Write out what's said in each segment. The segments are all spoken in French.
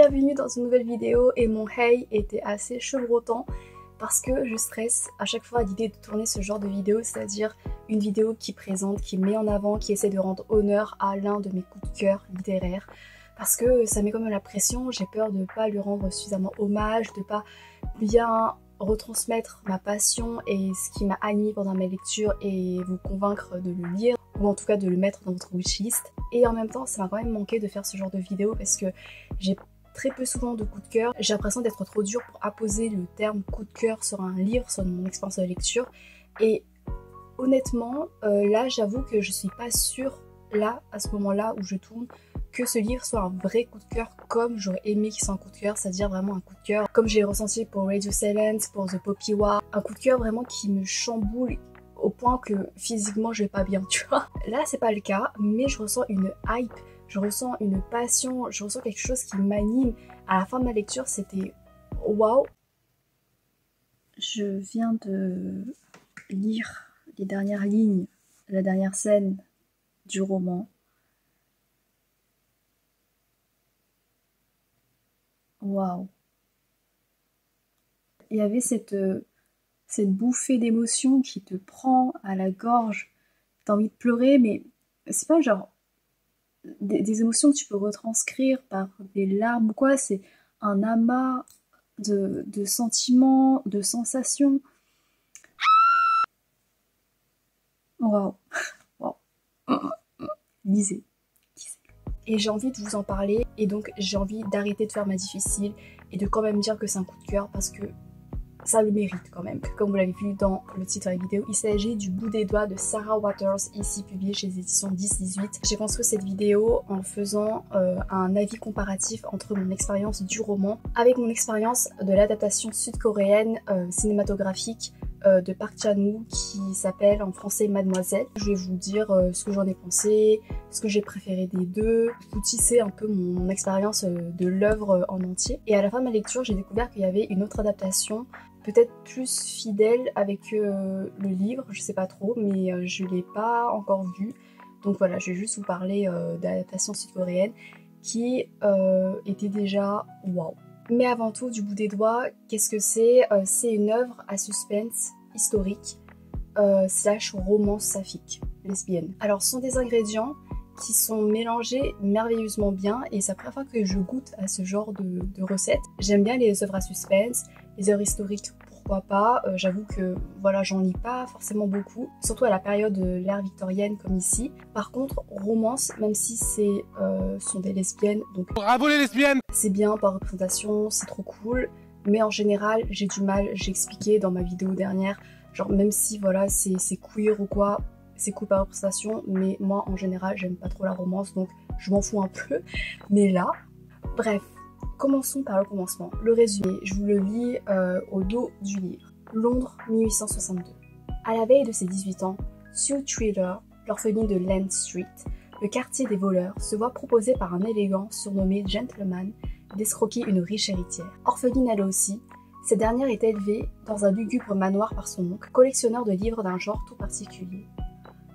bienvenue dans une nouvelle vidéo et mon hey était assez chevrotant parce que je stresse à chaque fois à l'idée de tourner ce genre de vidéo, c'est-à-dire une vidéo qui présente, qui met en avant, qui essaie de rendre honneur à l'un de mes coups de cœur littéraires parce que ça met quand même la pression, j'ai peur de ne pas lui rendre suffisamment hommage, de ne pas bien retransmettre ma passion et ce qui m'a animé pendant mes lectures et vous convaincre de le lire ou en tout cas de le mettre dans votre wishlist. Et en même temps ça m'a quand même manqué de faire ce genre de vidéo parce que j'ai très peu souvent de coup de cœur. J'ai l'impression d'être trop dure pour apposer le terme coup de cœur sur un livre, sur mon expérience de lecture. Et honnêtement, là j'avoue que je suis pas sûre, là, à ce moment-là où je tourne, que ce livre soit un vrai coup de cœur comme j'aurais aimé qu'il soit un coup de cœur, c'est-à-dire vraiment un coup de cœur comme j'ai ressenti pour Radio Silence, pour The Poppy War. Un coup de cœur vraiment qui me chamboule au point que physiquement je vais pas bien, tu vois. Là c'est pas le cas, mais je ressens une hype, je ressens une passion, je ressens quelque chose qui m'anime. À la fin de ma lecture c'était waouh. Je viens de lire les dernières lignes, la dernière scène du roman. Waouh. Il y avait cette bouffée d'émotion qui te prend à la gorge. T'as envie de pleurer, mais c'est pas genre des émotions que tu peux retranscrire par des larmes ou quoi. C'est un amas de sentiments, de sensations. Waouh. Waouh. Lisez. Et j'ai envie de vous en parler et donc j'ai envie d'arrêter de faire ma difficile et de quand même dire que c'est un coup de cœur parce que ça le mérite quand même. Comme vous l'avez vu dans le titre de la vidéo, il s'agit du Bout des doigts de Sarah Waters, ici publié chez les éditions 10-18. J'ai construit cette vidéo en faisant un avis comparatif entre mon expérience du roman avec mon expérience de l'adaptation sud-coréenne cinématographique de Park Chan-wook qui s'appelle en français Mademoiselle. Je vais vous dire ce que j'en ai pensé, ce que j'ai préféré des deux, vous tisser un peu mon expérience de l'œuvre en entier. Et à la fin de ma lecture, j'ai découvert qu'il y avait une autre adaptation peut-être plus fidèle avec le livre, je sais pas trop, mais je l'ai pas encore vue. Donc voilà, je vais juste vous parler d'adaptation sud-coréenne qui était déjà waouh. Mais avant tout, du bout des doigts, qu'est-ce que c'est? C'est une œuvre à suspense historique slash romance saphique, lesbienne. Alors ce sont des ingrédients qui sont mélangés merveilleusement bien et c'est la première fois que je goûte à ce genre de recettes. J'aime bien les œuvres à suspense, les œuvres historiques pourquoi pas, j'avoue que voilà j'en lis pas forcément beaucoup, surtout à la période de l'ère victorienne comme ici. Par contre romance, même si c'est sont des lesbiennes, donc bravo les lesbiennes, c'est bien par représentation, c'est trop cool, mais en général j'ai du mal, j'ai expliqué dans ma vidéo dernière, genre même si voilà c'est queer ou quoi, c'est cool par représentation, mais moi en général j'aime pas trop la romance donc je m'en fous un peu. Mais là, bref, commençons par le commencement. Le résumé, je vous le lis au dos du livre. Londres 1862. À la veille de ses 18 ans, Sue Thriller, l'orpheline de Land Street, le quartier des voleurs, se voit proposer par un élégant surnommé Gentleman d'escroquer une riche héritière. Orpheline elle aussi, cette dernière est élevée dans un lugubre manoir par son oncle, collectionneur de livres d'un genre tout particulier.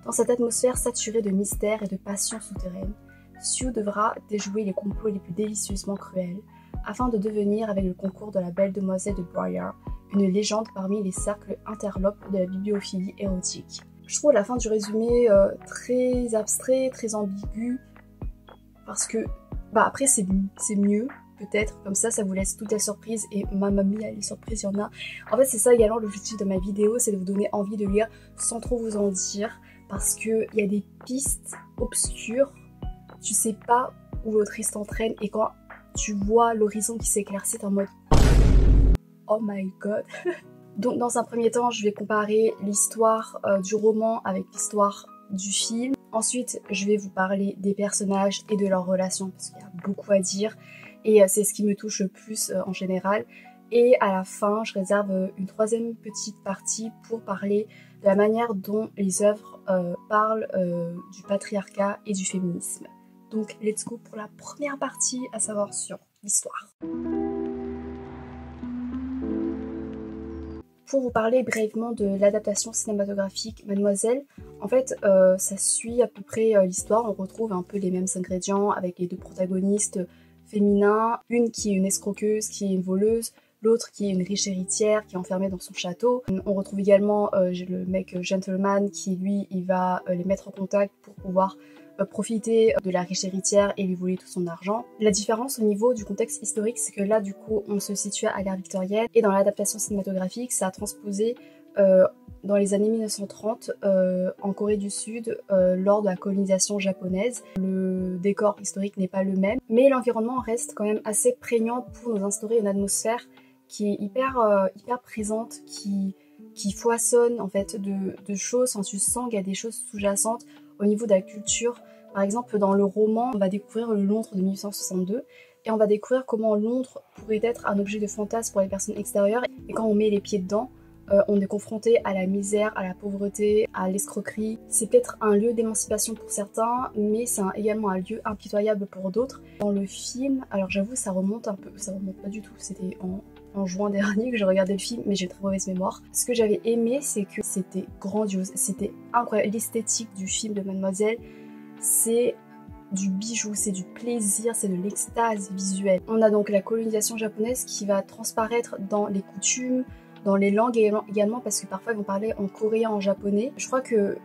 Dans cette atmosphère saturée de mystères et de passions souterraines, Sue devra déjouer les complots les plus délicieusement cruels, afin de devenir, avec le concours de la belle demoiselle de Briar, une légende parmi les cercles interlopes de la bibliophilie érotique. Je trouve la fin du résumé très abstrait, très ambigu, parce que, après c'est mieux, peut-être, comme ça vous laisse toute la surprise, et mamma mia, les surprises, il y en a. En fait c'est ça également l'objectif de ma vidéo, c'est de vous donner envie de lire sans trop vous en dire, parce qu'il y a des pistes obscures, tu sais pas où l'autrice t'entraîne, et quand tu vois l'horizon qui s'éclaircit en mode oh my god. Donc dans un premier temps je vais comparer l'histoire du roman avec l'histoire du film. Ensuite je vais vous parler des personnages et de leurs relations parce qu'il y a beaucoup à dire et c'est ce qui me touche le plus en général. Et à la fin je réserve une troisième petite partie pour parler de la manière dont les œuvres parlent du patriarcat et du féminisme. Donc let's go pour la première partie, à savoir sur l'histoire. Pour vous parler brièvement de l'adaptation cinématographique Mademoiselle, en fait ça suit à peu près l'histoire, on retrouve un peu les mêmes ingrédients avec les deux protagonistes féminins, une qui est une escroqueuse, qui est une voleuse, l'autre qui est une riche héritière qui est enfermée dans son château. On retrouve également le mec gentleman qui lui il va les mettre en contact pour pouvoir profiter de la riche héritière et lui voler tout son argent. La différence au niveau du contexte historique, c'est que là du coup on se situe à l'ère victorienne et dans l'adaptation cinématographique ça a transposé dans les années 1930 en Corée du Sud lors de la colonisation japonaise. Le décor historique n'est pas le même, mais l'environnement reste quand même assez prégnant pour nous instaurer une atmosphère qui est hyper présente, qui foisonne en fait de choses. Enfin, tu sens qu'il y a des choses sous-jacentes au niveau de la culture. Par exemple, dans le roman, on va découvrir le Londres de 1862 et on va découvrir comment Londres pourrait être un objet de fantasme pour les personnes extérieures. Et quand on met les pieds dedans, on est confronté à la misère, à la pauvreté, à l'escroquerie. C'est peut-être un lieu d'émancipation pour certains, mais c'est également un lieu impitoyable pour d'autres. Dans le film, alors j'avoue ça remonte un peu, ça remonte pas du tout, c'était en juin dernier que j'ai regardé le film, mais j'ai très mauvaise mémoire. Ce que j'avais aimé, c'est que c'était grandiose, c'était incroyable. L'esthétique du film de Mademoiselle, c'est du bijou, c'est du plaisir, c'est de l'extase visuelle. On a donc la colonisation japonaise qui va transparaître dans les coutumes, dans les langues également, parce que parfois ils vont parler en coréen, en japonais. Je crois que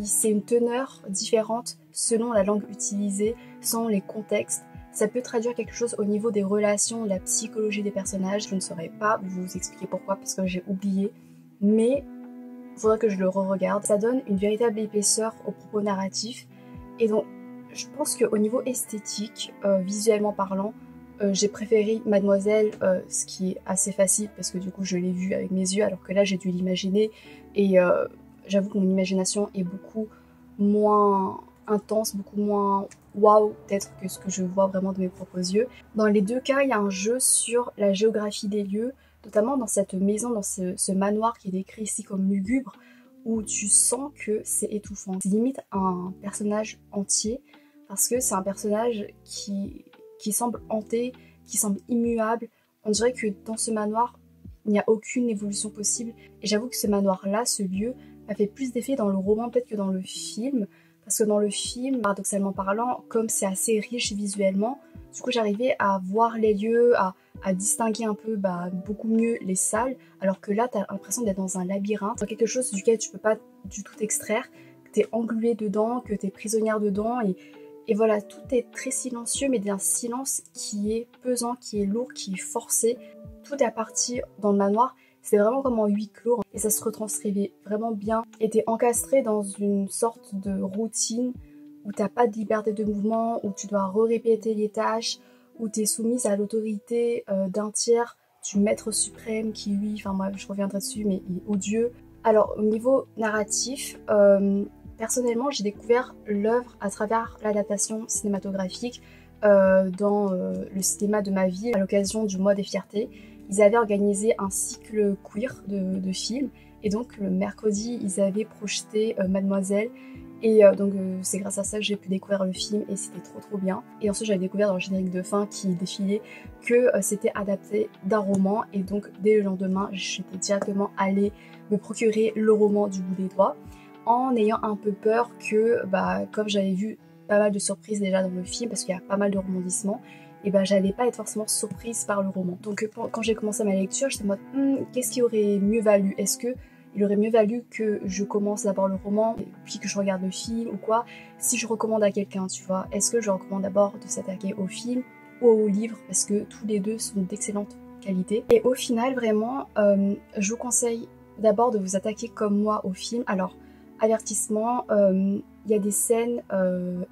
c'est une teneur différente selon la langue utilisée, selon les contextes. Ça peut traduire quelque chose au niveau des relations, de la psychologie des personnages. Je ne saurais pas vous expliquer pourquoi parce que j'ai oublié, mais il faudrait que je le re-regarde. Ça donne une véritable épaisseur au propos narratif et donc je pense qu'au niveau esthétique, visuellement parlant, j'ai préféré Mademoiselle, ce qui est assez facile parce que du coup je l'ai vu avec mes yeux alors que là j'ai dû l'imaginer et j'avoue que mon imagination est beaucoup moins intense, beaucoup moins waouh peut-être que ce que je vois vraiment de mes propres yeux. Dans les deux cas, il y a un jeu sur la géographie des lieux, notamment dans cette maison, dans ce manoir qui est décrit ici comme lugubre, où tu sens que c'est étouffant. C'est limite un personnage entier, parce que c'est un personnage qui semble hanté, qui semble immuable. On dirait que dans ce manoir, il n'y a aucune évolution possible. Et j'avoue que ce manoir-là, ce lieu, m'a fait plus d'effet dans le roman peut-être que dans le film. Parce que dans le film, paradoxalement parlant, comme c'est assez riche visuellement, du coup j'arrivais à voir les lieux, à distinguer un peu beaucoup mieux les salles, alors que là t'as l'impression d'être dans un labyrinthe, dans quelque chose duquel tu peux pas du tout t'extraire, que t'es englué dedans, que t'es prisonnière dedans, et voilà, tout est très silencieux, mais d'un silence qui est pesant, qui est lourd, qui est forcé. Tout est parti dans le manoir. C'est vraiment comme en huis clos et ça se retranscrivait vraiment bien. Et t'es encastré dans une sorte de routine où t'as pas de liberté de mouvement, où tu dois répéter les tâches, où t'es soumise à l'autorité d'un tiers, du maître suprême qui lui, enfin moi je reviendrai dessus, mais il est odieux. Alors au niveau narratif, personnellement j'ai découvert l'œuvre à travers l'adaptation cinématographique dans le cinéma de ma ville à l'occasion du mois des fiertés. Ils avaient organisé un cycle queer de films et donc le mercredi ils avaient projeté Mademoiselle et donc c'est grâce à ça que j'ai pu découvrir le film et c'était trop bien. Et ensuite j'avais découvert dans le générique de fin qui défilait que c'était adapté d'un roman et donc dès le lendemain j'étais directement allée me procurer le roman du bout des doigts en ayant un peu peur que comme j'avais vu pas mal de surprises déjà dans le film parce qu'il y a pas mal de rebondissements, et j'allais pas être forcément surprise par le roman. Donc quand j'ai commencé ma lecture, j'étais en mode qu'est-ce qui aurait mieux valu? Est-ce que il aurait mieux valu que je commence d'abord le roman puis que je regarde le film ou quoi? Si je recommande à quelqu'un, tu vois, est-ce que je recommande d'abord de s'attaquer au film ou au livre parce que tous les deux sont d'excellente qualité. Et au final vraiment, je vous conseille d'abord de vous attaquer comme moi au film. Alors avertissement, il y a des scènes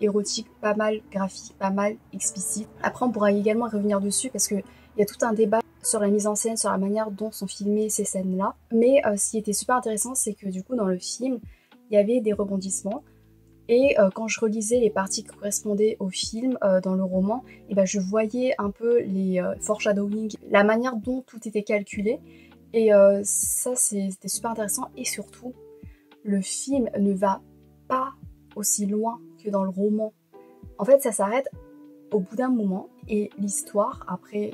érotiques pas mal graphiques, pas mal explicites. Après on pourra également revenir dessus parce que il y a tout un débat sur la mise en scène, sur la manière dont sont filmées ces scènes-là. Mais ce qui était super intéressant, c'est que du coup dans le film, il y avait des rebondissements. Et quand je relisais les parties qui correspondaient au film dans le roman, je voyais un peu les foreshadowing, la manière dont tout était calculé. Et ça c'était super intéressant et surtout, le film ne va pas aussi loin que dans le roman. En fait, ça s'arrête au bout d'un moment et l'histoire, après,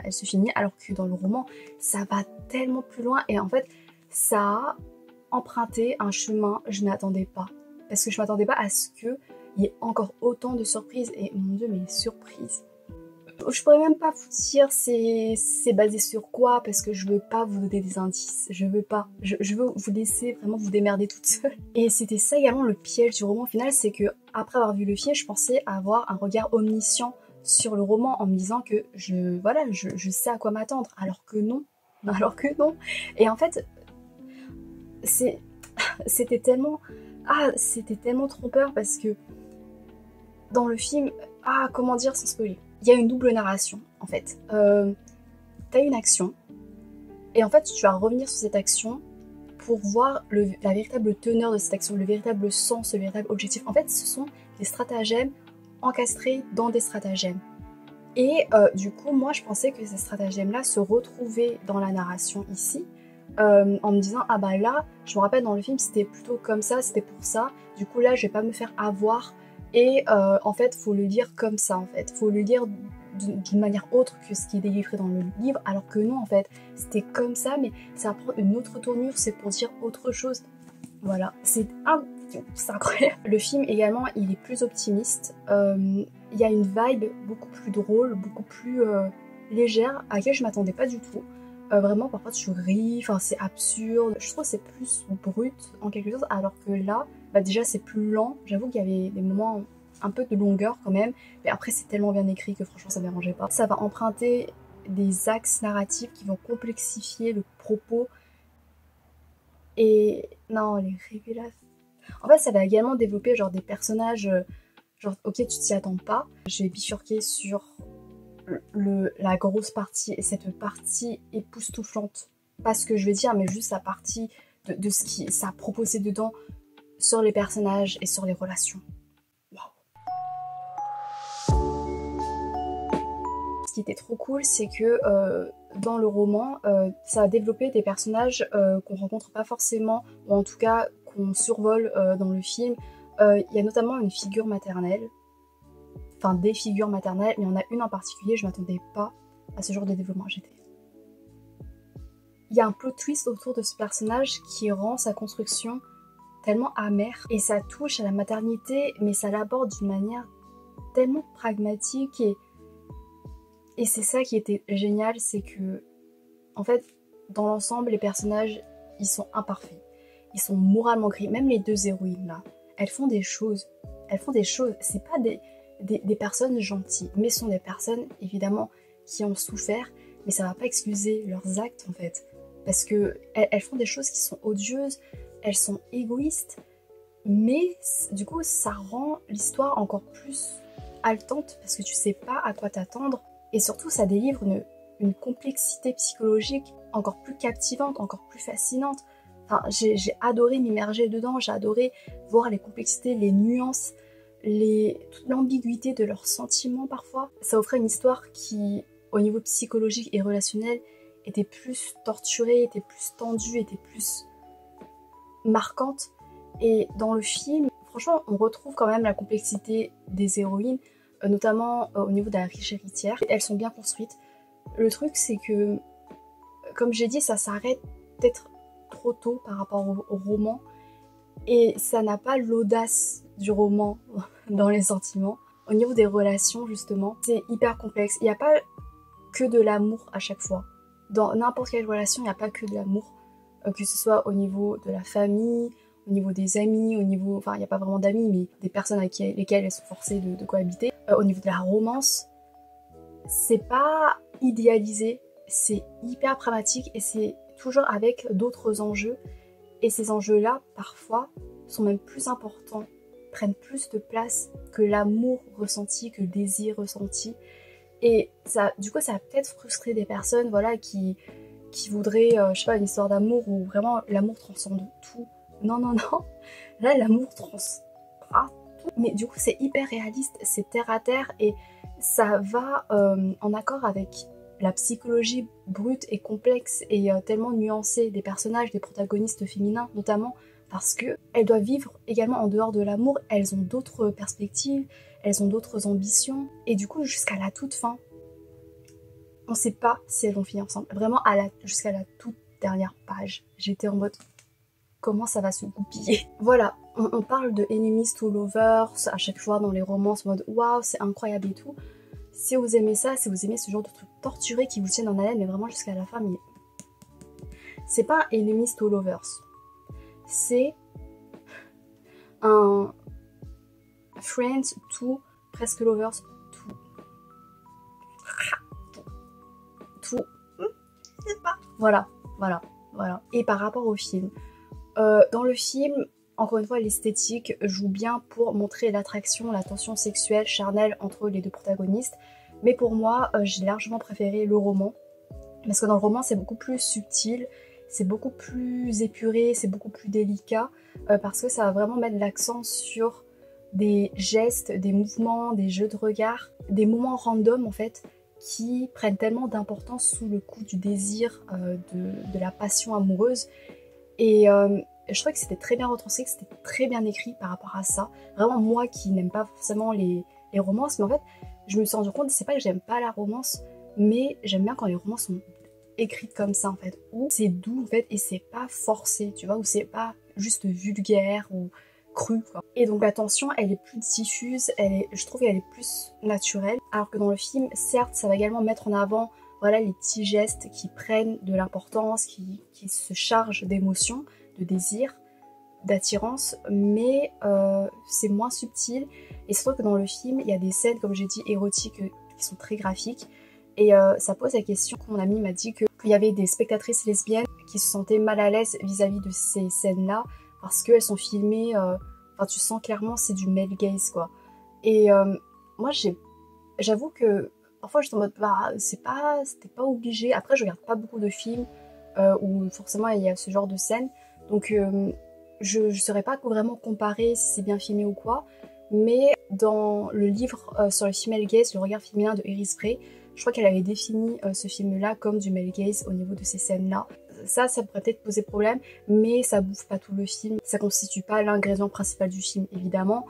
elle se finit, alors que dans le roman, ça va tellement plus loin et en fait, ça a emprunté un chemin je n'attendais pas. Parce que je m'attendais pas à ce qu'il y ait encore autant de surprises et mon Dieu, mais les surprises. je pourrais même pas vous dire c'est basé sur quoi, parce que je veux pas vous donner des indices, je veux pas, je veux vous laisser vraiment vous démerder toute seule. Et c'était ça également le piège du roman final, c'est que après avoir vu le film, je pensais avoir un regard omniscient sur le roman en me disant que je sais à quoi m'attendre, alors que non, Et en fait, c'était tellement trompeur, parce que dans le film, comment dire sans spoiler, il y a une double narration en fait. T'as une action et en fait tu vas revenir sur cette action pour voir la véritable teneur de cette action, le véritable sens, le véritable objectif. En fait, ce sont des stratagèmes encastrés dans des stratagèmes. Et du coup, moi je pensais que ces stratagèmes-là se retrouvaient dans la narration ici, en me disant ah bah là, je me rappelle dans le film c'était plutôt comme ça, c'était pour ça, du coup là je vais pas me faire avoir. Et en fait, faut le lire comme ça, en fait. Faut le lire d'une manière autre que ce qui est délivré dans le livre, alors que non, en fait, c'était comme ça, mais ça prend une autre tournure, c'est pour dire autre chose. Voilà, c'est incroyable. Le film, également, il est plus optimiste. Il y a une vibe beaucoup plus drôle, beaucoup plus légère, à laquelle je m'attendais pas du tout. Vraiment, parfois, tu ris, enfin, c'est absurde. Je trouve que c'est plus brut, en quelque sorte, alors que là, déjà c'est plus lent, j'avoue qu'il y avait des moments un peu de longueur quand même, mais après c'est tellement bien écrit que franchement ça ne dérangeait pas. Ça va emprunter des axes narratifs qui vont complexifier le propos, et non, les révélations. En fait ça va également développer genre des personnages, genre ok tu t'y attends pas, je vais bifurquer sur la grosse partie, et cette partie époustouflante, pas ce que je veux dire mais juste la partie de ce qui ça a proposé dedans, sur les personnages et sur les relations. Waouh. Ce qui était trop cool, c'est que dans le roman, ça a développé des personnages qu'on rencontre pas forcément, ou en tout cas qu'on survole dans le film. Il y a notamment une figure maternelle, enfin des figures maternelles, mais il y en a une en particulier, je m'attendais pas à ce genre de développement. Il y a un plot twist autour de ce personnage qui rend sa construction tellement amer, et ça touche à la maternité, mais ça l'aborde d'une manière tellement pragmatique, et c'est ça qui était génial, c'est que en fait dans l'ensemble les personnages ils sont imparfaits, ils sont moralement gris, même les deux héroïnes là, elles font des choses, c'est pas des personnes gentilles, mais ce sont des personnes évidemment qui ont souffert, mais ça va pas excuser leurs actes en fait, parce que elles font des choses qui sont odieuses, elles sont égoïstes, mais du coup ça rend l'histoire encore plus haletante parce que tu sais pas à quoi t'attendre, et surtout ça délivre une complexité psychologique encore plus captivante, encore plus fascinante. Enfin, j'ai adoré m'immerger dedans, j'ai adoré voir les complexités, les nuances, toute l'ambiguïté de leurs sentiments parfois. Ça offrait une histoire qui, au niveau psychologique et relationnel, était plus torturée, était plus tendue, était plus marquante. Et dans le film, franchement, on retrouve quand même la complexité des héroïnes, notamment au niveau de la riche héritière. Elles sont bien construites. Le truc, c'est que, comme j'ai dit, ça s'arrête peut-être trop tôt par rapport au roman, et ça n'a pas l'audace du roman dans les sentiments. Au niveau des relations, justement, c'est hyper complexe. Il n'y a pas que de l'amour à chaque fois. Dans n'importe quelle relation, il n'y a pas que de l'amour, que ce soit au niveau de la famille, au niveau des amis, au niveau... Enfin, il n'y a pas vraiment d'amis, mais des personnes avec lesquelles elles sont forcées de cohabiter. Au niveau de la romance, c'est pas idéalisé, c'est hyper pragmatique, et c'est toujours avec d'autres enjeux. Et ces enjeux-là, parfois, sont même plus importants, prennent plus de place que l'amour ressenti, que le désir ressenti. Et ça, du coup, ça a peut-être frustré des personnes, voilà, qui voudraient, je sais pas, une histoire d'amour où vraiment l'amour transcende tout. Non, non, non. Là, l'amour transcende tout. Mais du coup, c'est hyper réaliste, c'est terre à terre, et ça va en accord avec la psychologie brute et complexe et tellement nuancée des personnages, des protagonistes féminins notamment, parce que elles doivent vivre également en dehors de l'amour, elles ont d'autres perspectives, elles ont d'autres ambitions, et du coup jusqu'à la toute fin, on sait pas si elles vont finir ensemble. Vraiment jusqu'à la toute dernière page, j'étais en mode comment ça va se goupiller. Voilà, on parle de enemies to lovers à chaque fois dans les romances, en mode waouh c'est incroyable et tout. Si vous aimez ça, si vous aimez ce genre de trucs torturés qui vous tiennent en haleine, mais vraiment jusqu'à la fin, mais... C'est pas Enemies to Lovers. C'est un Friends to presque Lovers to... Je sais pas. Voilà. Et par rapport au film, dans le film, encore une fois, l'esthétique joue bien pour montrer l'attraction, la tension sexuelle, charnelle entre les deux protagonistes. Mais pour moi, j'ai largement préféré le roman. Parce que dans le roman, c'est beaucoup plus subtil, c'est beaucoup plus épuré, c'est beaucoup plus délicat. Parce que ça va vraiment mettre l'accent sur des gestes, des mouvements, des jeux de regard, des moments random en fait, qui prennent tellement d'importance sous le coup du désir, de la passion amoureuse. Et je trouvais que c'était très bien retranscrit, que c'était très bien écrit par rapport à ça. Vraiment, moi qui n'aime pas forcément les romances, mais en fait, je me suis rendu compte, c'est pas que j'aime pas la romance, mais j'aime bien quand les romances sont écrites comme ça, en fait, où c'est doux, en fait, et c'est pas forcé, tu vois, où c'est pas juste vulgaire ou cru, quoi. Et donc la tension, elle est plus diffuse, je trouve qu'elle est plus naturelle, alors que dans le film, certes, ça va également mettre en avant, voilà, les petits gestes qui prennent de l'importance, qui se chargent d'émotions, de désir, d'attirance, mais c'est moins subtil. Et c'est vrai que dans le film, il y a des scènes, comme j'ai dit, érotiques qui sont très graphiques. Et ça pose la question, mon ami m'a dit qu'il y avait des spectatrices lesbiennes qui se sentaient mal à l'aise vis-à-vis de ces scènes-là, parce qu'elles sont filmées, enfin tu sens clairement c'est du male gaze, quoi. Et moi j'avoue que parfois j'étais en mode, bah c'était pas obligé. Après je regarde pas beaucoup de films où forcément il y a ce genre de scènes, donc je saurais pas vraiment comparer si c'est bien filmé ou quoi. Mais dans le livre sur le female gaze, le regard féminin de Iris Bray, je crois qu'elle avait défini ce film-là comme du male gaze au niveau de ces scènes-là. Ça pourrait peut-être poser problème, mais ça bouffe pas tout le film. Ça constitue pas l'ingrédient principal du film, évidemment.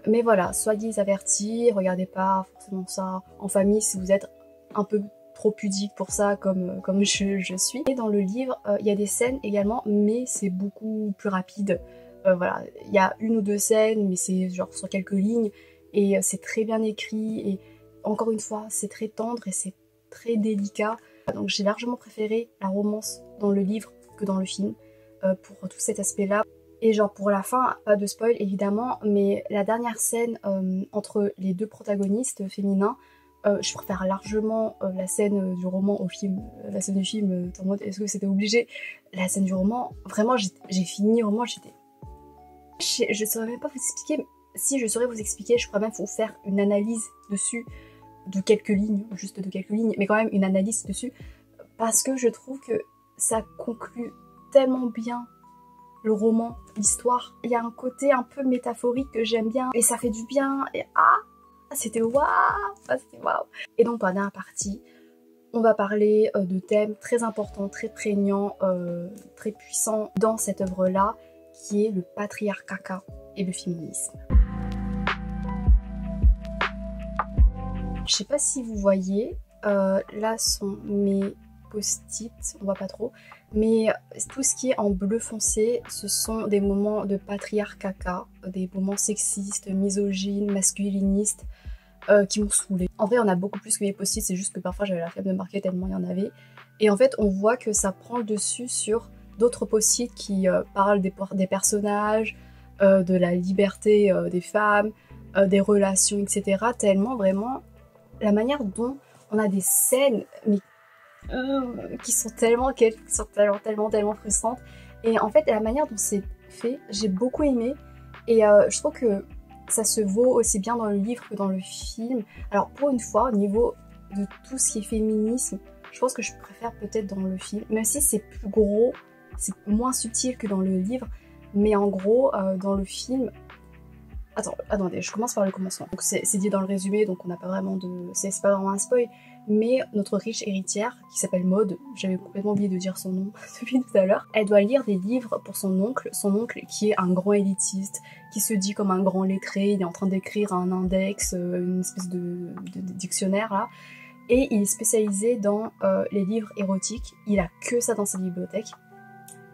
Mais voilà, soyez avertis, regardez pas forcément ça en famille si vous êtes un peu trop pudique pour ça, comme je suis. Et dans le livre, il y a des scènes également, mais c'est beaucoup plus rapide. Voilà, il y a une ou deux scènes, mais c'est genre sur quelques lignes, et c'est très bien écrit, et encore une fois, c'est très tendre et c'est très délicat. Donc j'ai largement préféré la romance dans le livre que dans le film, pour tout cet aspect-là. Et genre pour la fin, pas de spoil évidemment, mais la dernière scène entre les deux protagonistes féminins, je préfère largement la scène du roman au film. La scène du film, en mode est-ce que c'était obligé? La scène du roman, vraiment j'ai fini au moment, j'étais... Je saurais même pas vous expliquer. Si je saurais vous expliquer, je pourrais même vous faire une analyse dessus de quelques lignes, juste de quelques lignes, mais quand même une analyse dessus, parce que je trouve que ça conclut tellement bien le roman, l'histoire. Il y a un côté un peu métaphorique que j'aime bien, et ça fait du bien, et c'était waouh, c'était waouh. Et donc dans la dernière partie, on va parler de thèmes très importants, très prégnants, très puissants dans cette œuvre-là, qui est le patriarcat et le féminisme. Je sais pas si vous voyez, là sont mes post-it, on voit pas trop, mais tout ce qui est en bleu foncé, ce sont des moments de patriarcat, des moments sexistes, misogynes, masculinistes, qui m'ont saoulée. En vrai, on a beaucoup plus que les post-it, c'est juste que parfois j'avais la flemme de marquer tellement il y en avait. Et en fait, on voit que ça prend le dessus sur d'autres post-it qui parlent des personnages, de la liberté des femmes, des relations, etc. Tellement vraiment la manière dont on a des scènes mais, qui sont tellement frustrantes. Et en fait, la manière dont c'est fait, j'ai beaucoup aimé. Et je trouve que ça se vaut aussi bien dans le livre que dans le film. Alors pour une fois, au niveau de tout ce qui est féminisme, je pense que je préfère peut-être dans le film, même si c'est plus gros, c'est moins subtil que dans le livre, mais en gros, dans le film... Attendez, je commence par le commencement. Donc c'est dit dans le résumé, donc on n'a pas vraiment de... C'est pas vraiment un spoil, mais notre riche héritière, qui s'appelle Maud, j'avais complètement oublié de dire son nom depuis tout à l'heure, elle doit lire des livres pour son oncle qui est un grand élitiste, qui se dit comme un grand lettré, il est en train d'écrire un index, une espèce de dictionnaire là, et il est spécialisé dans les livres érotiques, il a que ça dans sa bibliothèque,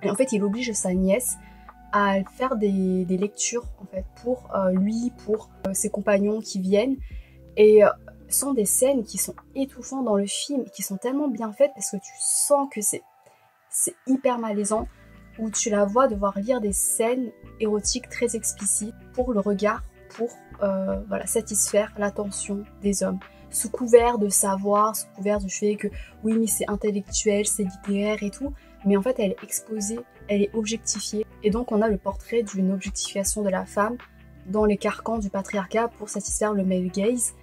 et en fait il oblige sa nièce à faire des lectures en fait pour lui, pour ses compagnons qui viennent, et Ce sont des scènes qui sont étouffantes dans le film, qui sont tellement bien faites parce que tu sens que c'est hyper malaisant, où tu la vois devoir lire des scènes érotiques très explicites pour le regard, pour voilà, satisfaire l'attention des hommes. Sous couvert de savoir, sous couvert du fait que oui mais c'est intellectuel, c'est littéraire et tout, mais en fait elle est exposée, elle est objectifiée. Et donc on a le portrait d'une objectification de la femme dans les carcans du patriarcat pour satisfaire le male gaze,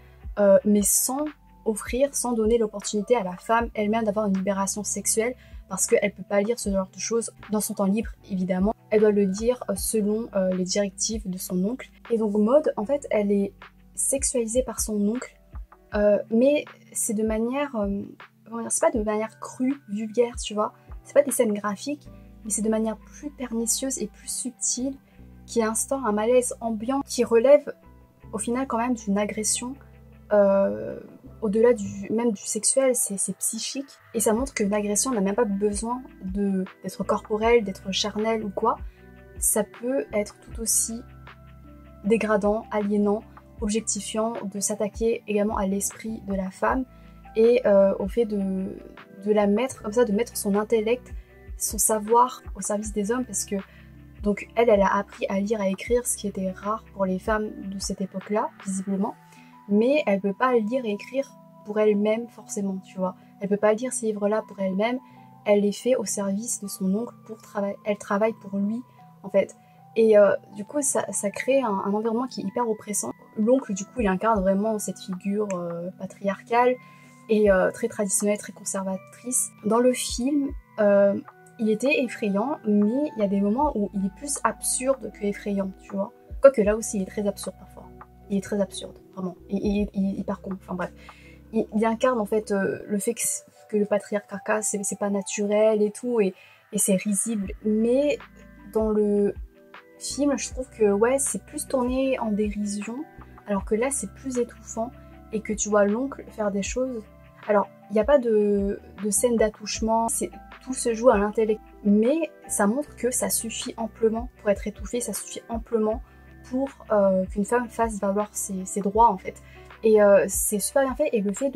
mais sans offrir, sans donner l'opportunité à la femme elle-même d'avoir une libération sexuelle, parce qu'elle peut pas lire ce genre de choses dans son temps libre, évidemment. Elle doit le lire selon les directives de son oncle. Et donc Maud, en fait, elle est sexualisée par son oncle, mais c'est de manière... c'est pas de manière crue, vulgaire, tu vois. C'est pas des scènes graphiques, mais c'est de manière plus pernicieuse et plus subtile, qui instaure un malaise ambiant, qui relève au final quand même d'une agression, au-delà même du sexuel, c'est psychique. Et ça montre qu'une agression n'a même pas besoin d'être corporelle, d'être charnelle ou quoi. Ça peut être tout aussi dégradant, aliénant, objectifiant, de s'attaquer également à l'esprit de la femme et au fait de la mettre comme ça, de mettre son intellect, son savoir au service des hommes, parce que donc elle a appris à lire, à écrire, ce qui était rare pour les femmes de cette époque-là, visiblement, mais elle peut pas lire et écrire pour elle-même forcément, tu vois. Elle peut pas lire ces livres-là pour elle-même, elle les fait au service de son oncle, elle travaille pour lui, en fait. Et du coup, ça crée un environnement qui est hyper oppressant. L'oncle, du coup, il incarne vraiment cette figure patriarcale et très traditionnelle, très conservatrice. Dans le film, il était effrayant, mais il y a des moments où il est plus absurde que effrayant, tu vois. Quoique là aussi, il est très absurde parfois. Il est très absurde, vraiment. Il est hyper con, enfin bref. Il incarne en fait le fait que le patriarcat, c'est pas naturel et tout, et c'est risible. Mais dans le film, je trouve que ouais, c'est plus tourné en dérision, alors que là, c'est plus étouffant, et que tu vois l'oncle faire des choses. Alors, il n'y a pas de scène d'attouchement, tout se joue à l'intellect, mais ça montre que ça suffit amplement pour être étouffé, ça suffit amplement pour qu'une femme fasse valoir ses droits, en fait. Et c'est super bien fait, et le fait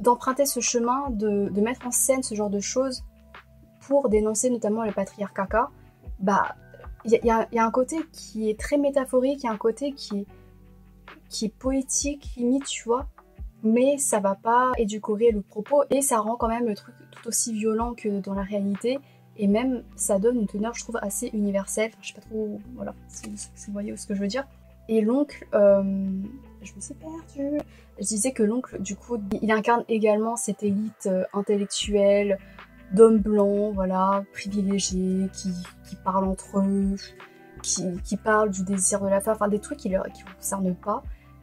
d'emprunter ce chemin, de mettre en scène ce genre de choses pour dénoncer notamment le patriarcat, bah, il y a un côté qui est très métaphorique, il y a un côté qui est poétique, limite, tu vois, mais ça va pas édulcorer le propos, et ça rend quand même le truc tout aussi violent que dans la réalité, et même ça donne une teneur, je trouve, assez universelle. Enfin, je sais pas trop, voilà, si vous voyez ce que je veux dire. Et l'oncle, je me suis perdue. Je disais que l'oncle, du coup, il incarne également cette élite intellectuelle, d'hommes blancs, voilà, privilégiés, qui parlent entre eux, qui parlent du désir de la femme, enfin des trucs qui ne concernent pas.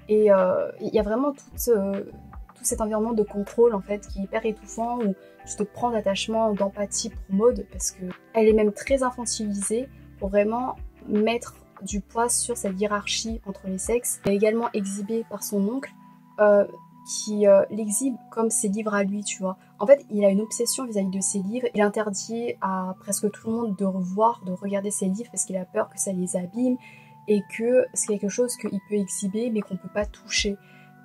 Et il y a vraiment tout cet environnement de contrôle, en fait, qui est hyper étouffant, où tu te prends d'attachement, d'empathie pour Maud, parce qu'elle est même très infantilisée pour vraiment mettre du poids sur cette hiérarchie entre les sexes. Elle est également exhibée par son oncle, qui l'exhibe comme ses livres à lui, tu vois. En fait, il a une obsession vis-à-vis de ses livres. Il interdit à presque tout le monde de regarder ses livres, parce qu'il a peur que ça les abîme, et que c'est quelque chose qu'il peut exhiber, mais qu'on peut pas toucher.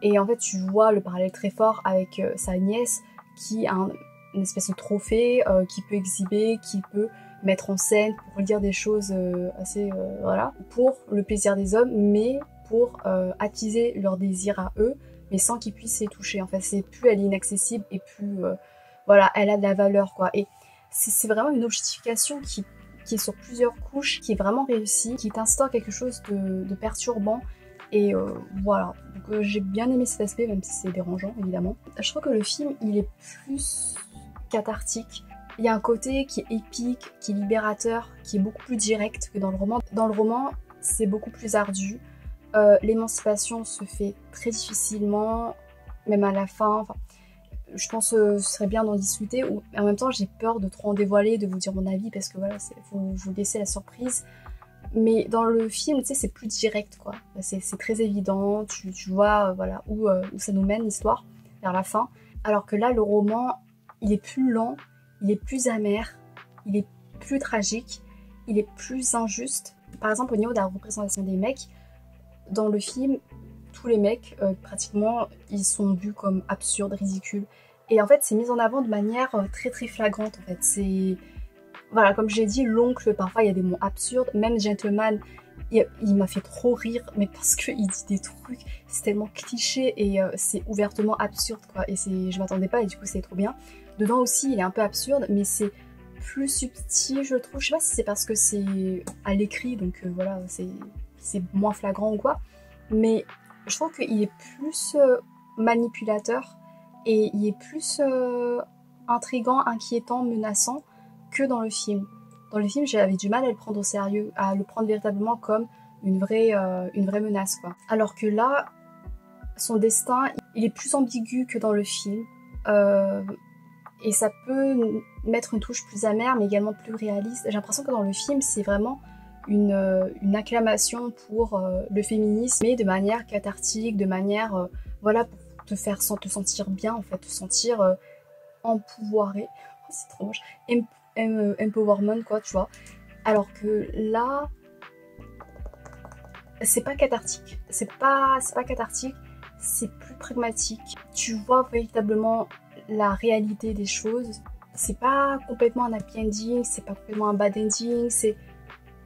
Et en fait, tu vois le parallèle très fort avec sa nièce, qui a une espèce de trophée qu'il peut exhiber, qu'il peut mettre en scène pour dire des choses assez, voilà, pour le plaisir des hommes, mais pour attiser leur désir à eux, mais sans qu'ils puissent les toucher. En fait, c'est plus elle est inaccessible, et plus, voilà, elle a de la valeur, quoi. Et c'est vraiment une objectification qui est sur plusieurs couches, qui est vraiment réussie, qui t'instaure quelque chose de perturbant. Et voilà, donc j'ai bien aimé cet aspect, même si c'est dérangeant, évidemment. Je trouve que le film, il est plus cathartique. Il y a un côté qui est épique, qui est libérateur, qui est beaucoup plus direct que dans le roman. Dans le roman, c'est beaucoup plus ardu. L'émancipation se fait très difficilement, même à la fin. Enfin, je pense que ce serait bien d'en discuter. En même temps, j'ai peur de trop en dévoiler, de vous dire mon avis, parce que voilà, faut vous laisser la surprise. Mais dans le film, tu sais, c'est plus direct, quoi. C'est très évident, tu vois voilà, où ça nous mène l'histoire, vers la fin. Alors que là, le roman, il est plus lent, il est plus amer, il est plus tragique, il est plus injuste. Par exemple, au niveau de la représentation des mecs, dans le film, tous les mecs, pratiquement, ils sont vus comme absurdes, ridicules. Et en fait, c'est mis en avant de manière très très flagrante, en fait. C'est... Voilà, comme j'ai dit, l'oncle, parfois, il y a des mots absurdes. Même Gentleman, il m'a fait trop rire, mais parce qu'il dit des trucs, c'est tellement cliché et c'est ouvertement absurde, quoi. Et je m'attendais pas, et du coup, c'est trop bien. Dedans aussi, il est un peu absurde, mais c'est plus subtil, je trouve. Je sais pas si c'est parce que c'est à l'écrit, donc voilà, c'est moins flagrant ou quoi. Mais je trouve qu'il est plus manipulateur et il est plus intriguant, inquiétant, menaçant que dans le film. Dans le film, j'avais du mal à le prendre au sérieux, à le prendre véritablement comme une vraie menace, quoi. Alors que là, son destin, il est plus ambigu que dans le film. Et ça peut mettre une touche plus amère, mais également plus réaliste. J'ai l'impression que dans le film, c'est vraiment une acclamation pour le féminisme, mais de manière cathartique, de manière, voilà, pour te faire te sentir bien, en fait, te sentir empouvoiré. Oh, c'est trop moche. Empowerment, quoi, tu vois. Alors que là, c'est pas cathartique. C'est pas cathartique, c'est plus pragmatique. Tu vois véritablement la réalité des choses. C'est pas complètement un happy ending, c'est pas complètement un bad ending, c'est...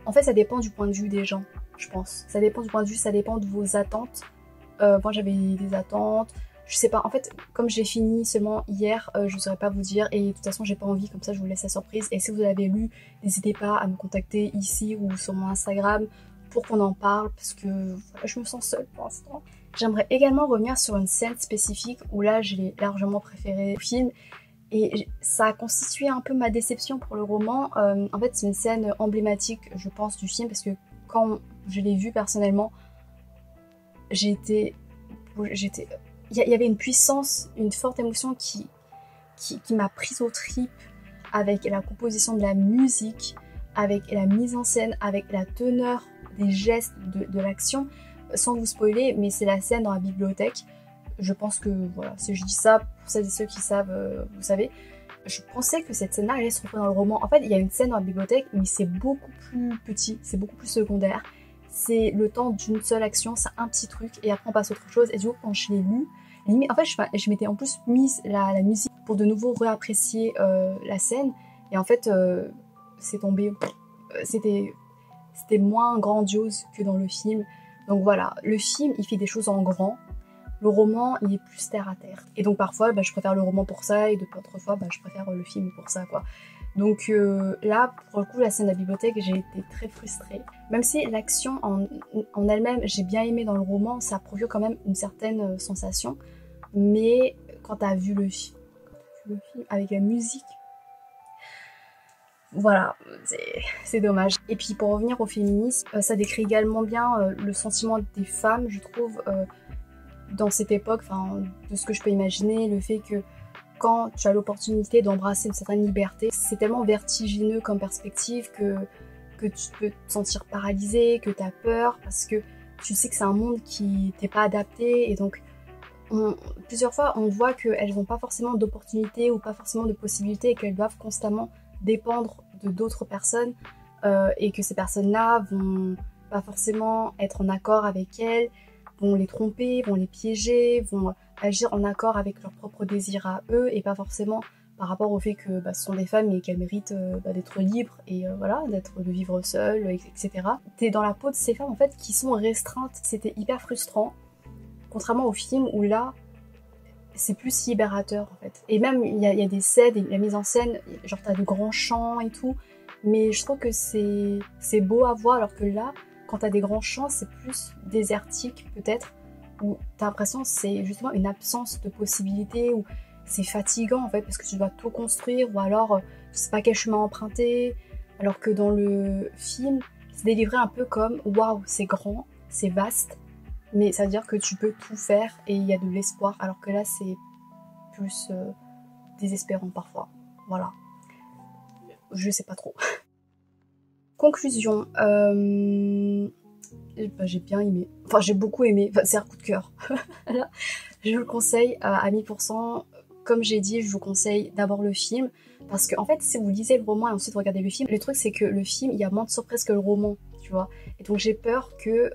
En fait, ça dépend du point de vue des gens, je pense. Ça dépend du point de vue, ça dépend de vos attentes. Moi, j'avais des attentes, je sais pas, en fait, comme j'ai fini seulement hier, je saurais pas vous dire, et de toute façon, j'ai pas envie, comme ça, je vous laisse la surprise. Et si vous l'avez lu, n'hésitez pas à me contacter ici ou sur mon Instagram pour qu'on en parle, parce que voilà, je me sens seule pour l'instant. J'aimerais également revenir sur une scène spécifique où là, je l'ai largement préférée au film. Et ça a constitué un peu ma déception pour le roman. En fait, c'est une scène emblématique, je pense, du film, parce que quand je l'ai vue personnellement, il y avait une puissance, une forte émotion qui m'a prise aux tripes avec la composition de la musique, avec la mise en scène, avec la teneur des gestes de l'action. Sans vous spoiler, mais c'est la scène dans la bibliothèque. Je pense que, voilà, si je dis ça, pour celles et ceux qui savent, vous savez, je pensais que cette scène-là allait se retrouver dans le roman. En fait, il y a une scène dans la bibliothèque, mais c'est beaucoup plus petit, c'est beaucoup plus secondaire. C'est le temps d'une seule action, c'est un petit truc, et après on passe à autre chose. Et du coup, quand je l'ai lu, en fait, je m'étais en plus mise la musique pour de nouveau réapprécier la scène. Et en fait, c'est tombé... C'était moins grandiose que dans le film. Donc voilà, le film, il fait des choses en grand. Le roman, il est plus terre à terre. Et donc parfois, je préfère le roman pour ça, et d'autres fois, je préfère le film pour ça, quoi. Donc là, pour le coup, la scène de la bibliothèque, j'ai été très frustrée. Même si l'action en elle-même, j'ai bien aimé dans le roman, ça procure quand même une certaine sensation. Mais quand t'as vu le film avec la musique, voilà, c'est dommage. Et puis pour revenir au féminisme, ça décrit également bien le sentiment des femmes, je trouve, dans cette époque, enfin, de ce que je peux imaginer, le fait que quand tu as l'opportunité d'embrasser une certaine liberté, c'est tellement vertigineux comme perspective que tu peux te sentir paralysé, que tu as peur, parce que tu sais que c'est un monde qui t'est pas adapté, et donc plusieurs fois on voit qu'elles n'ont pas forcément d'opportunités ou pas forcément de possibilités, et qu'elles doivent constamment dépendre de d'autres personnes, et que ces personnes-là vont pas forcément être en accord avec elles, vont les tromper, vont les piéger, vont agir en accord avec leurs propres désirs à eux, et pas forcément par rapport au fait que ce sont des femmes et qu'elles méritent d'être libres et voilà, de vivre seules, etc. T'es dans la peau de ces femmes en fait qui sont restreintes. C'était hyper frustrant, contrairement au film où là c'est plus libérateur en fait. Et même il y a des scènes, la mise en scène, genre t'as de grands champs et tout, mais je trouve que c'est beau à voir, alors que là, quand t'as des grands champs, c'est plus désertique peut-être, où t'as l'impression que c'est justement une absence de possibilités, où c'est fatigant en fait, parce que tu dois tout construire, ou alors tu sais pas quel chemin emprunter, alors que dans le film, c'est délivré un peu comme waouh, c'est grand, c'est vaste, mais ça veut dire que tu peux tout faire et il y a de l'espoir, alors que là c'est plus désespérant parfois. Voilà. Je sais pas trop. Conclusion. J'ai bien aimé. Enfin, j'ai beaucoup aimé. Enfin, c'est un coup de cœur. Là, je le conseille à 1000%. Comme j'ai dit, je vous conseille d'abord le film. Parce que, en fait, si vous lisez le roman et ensuite regardez le film, le truc, c'est que le film, il y a moins de surprises que le roman, tu vois. Et donc, j'ai peur que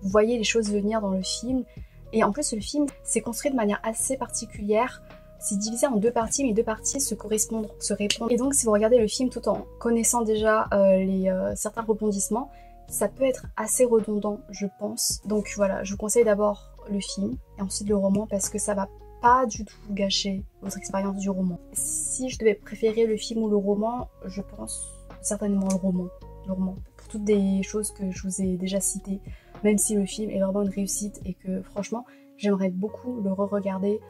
vous voyez les choses venir dans le film. Et en plus le film s'est construit de manière assez particulière. C'est divisé en 2 parties, mais les 2 parties se correspondent, se répondent. Et donc si vous regardez le film tout en connaissant déjà certains rebondissements, ça peut être assez redondant, je pense. Donc voilà, je vous conseille d'abord le film et ensuite le roman parce que ça va pas du tout gâcher votre expérience du roman. Si je devais préférer le film ou le roman, je pense certainement le roman. Le roman. Pour toutes des choses que je vous ai déjà citées, même si le film est vraiment une réussite et que franchement, j'aimerais beaucoup le re-regarder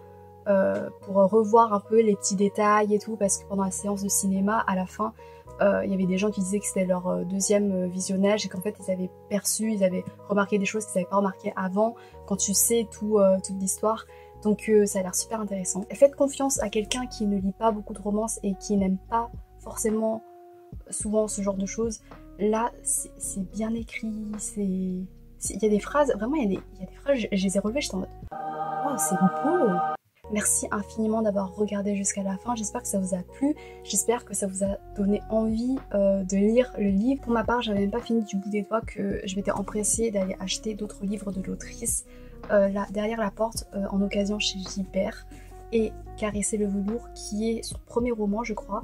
pour revoir un peu les petits détails et tout, parce que pendant la séance de cinéma, à la fin, il y avait des gens qui disaient que c'était leur deuxième visionnage et qu'en fait ils avaient perçu, ils avaient remarqué des choses qu'ils n'avaient pas remarqué avant, quand tu sais toute l'histoire. Donc ça a l'air super intéressant. Faites confiance à quelqu'un qui ne lit pas beaucoup de romances et qui n'aime pas forcément souvent ce genre de choses. Là, c'est bien écrit, il y a des phrases, vraiment il y a des phrases, je les ai relevées, j'étais en mode « Oh, c'est beau !» Merci infiniment d'avoir regardé jusqu'à la fin, j'espère que ça vous a plu, j'espère que ça vous a donné envie de lire le livre. Pour ma part, j'avais même pas fini du bout des doigts que je m'étais empressée d'aller acheter d'autres livres de l'autrice là, derrière la porte en occasion chez Gilbert et Caresser le velours qui est son premier roman je crois,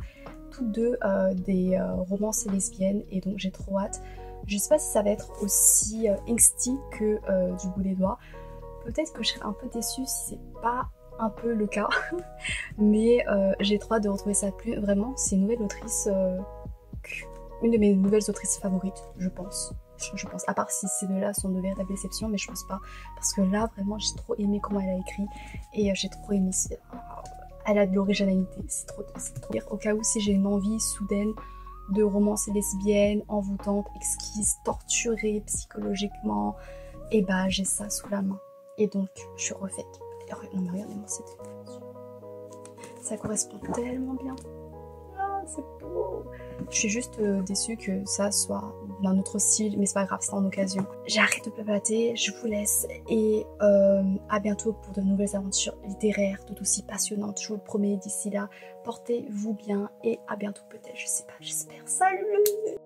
toutes deux des romances lesbiennes et donc j'ai trop hâte. Je sais pas si ça va être aussi angsty que du bout des doigts, peut-être que je serais un peu déçue si c'est pas un peu le cas, mais j'ai trop hâte de retrouver ça plus. Vraiment, c'est une nouvelle autrice, une de mes nouvelles autrices favorites, je pense. Je pense, à part si ces deux-là sont de véritables déceptions, mais je pense pas. Parce que là, vraiment, j'ai trop aimé comment elle a écrit, et j'ai trop aimé. Elle a de l'originalité, c'est trop bien. Au cas où, si j'ai une envie soudaine de romance lesbienne, envoûtante, exquise, torturée psychologiquement, et bah j'ai ça sous la main. Et donc, je suis refaite. Non mais regardez-moi cette photo. Ça correspond tellement bien. Ah, c'est beau. Je suis juste déçue que ça soit d'un autre style, mais c'est pas grave, c'est en occasion. J'arrête de blablater, je vous laisse et à bientôt pour de nouvelles aventures littéraires tout aussi passionnantes, je vous le promets. D'ici là, portez-vous bien et à bientôt peut-être, je sais pas, j'espère. Salut!